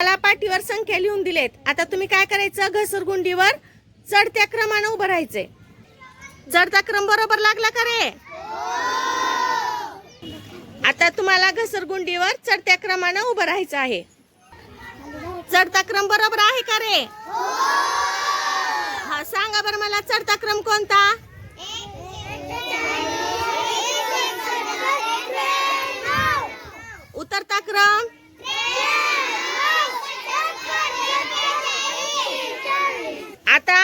मला पाठीवर संख्या लिहून दिलेत. आता तुम्ही काय करायचं, घसरगुंडीवर चढत्या क्रमाने उभं राहायचंय. चढता क्रम बरोबर लागला का रे? आता तुम्हाला घसरगुंडीवर चढत्या क्रमाने उभं राहायचं आहे. चढता क्रम बरोबर आहे का रे? हा, सांगा बरं मला, चढता क्रम कोणता? उतरता क्रम? आता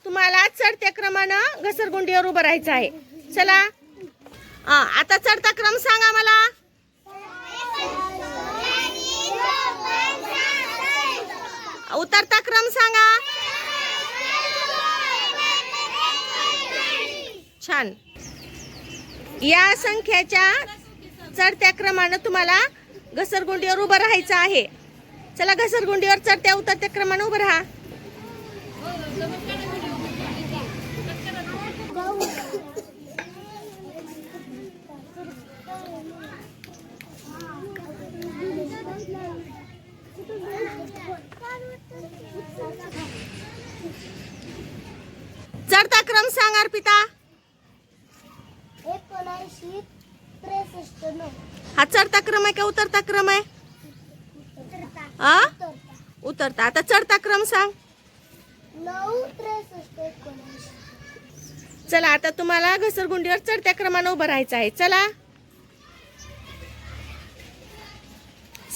तुम्हाला चढत्या क्रमानं घसरगुंडीवर उभं राहायचं आहे. चला, आता चढता क्रम सांगा मला. उतरता क्रम सांगा. छान. या संख्याच्या चढत्या क्रमानं तुम्हाला घसरगुंडीवर उभं राहायचं आहे. चला, घसरगुंडीवर चढत्या उतरत्या क्रमानं उभं राहा. चढता क्रम सांग अर्पिता. 1963. हा चढता क्रम आहे का उतरता क्रम आहे? उतरता. आता चढता क्रम सांग. 963. चला, आता तुम्हाला घसरगुंडीवर चढत्या क्रमानं उभं राहायचं आहे. चला,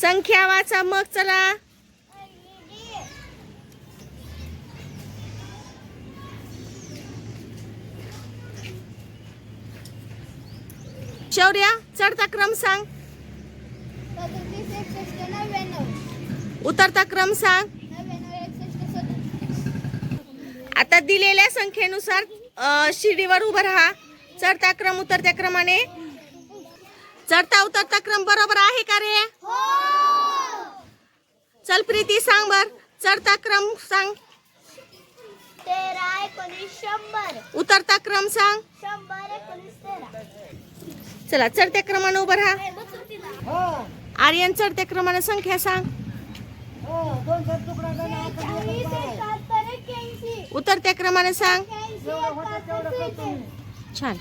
संख्या वाचा मग. चला, शौर्या चढता क्रम सांग. 37, 61, 99. उतरता क्रम सांग. 99, 61. आता दिलेल्या संख्येनुसार शिडीवर उभं राहा. चढता क्रम उतरत्या क्रमाने. चढता उतरता क्रम बरोबर आहे का रे? चल प्रीती सांग बर, चढता क्रम सांग. 13, 19, 100. उतरता क्रम सांग. 100, 19, 13. चला, चढत्या क्रमाने उभं राहा. आर्यन चढत्या क्रमाने संख्या सांग. 40, 71, 81. उतरत्या क्रमाने सांग. 81, 71. छान.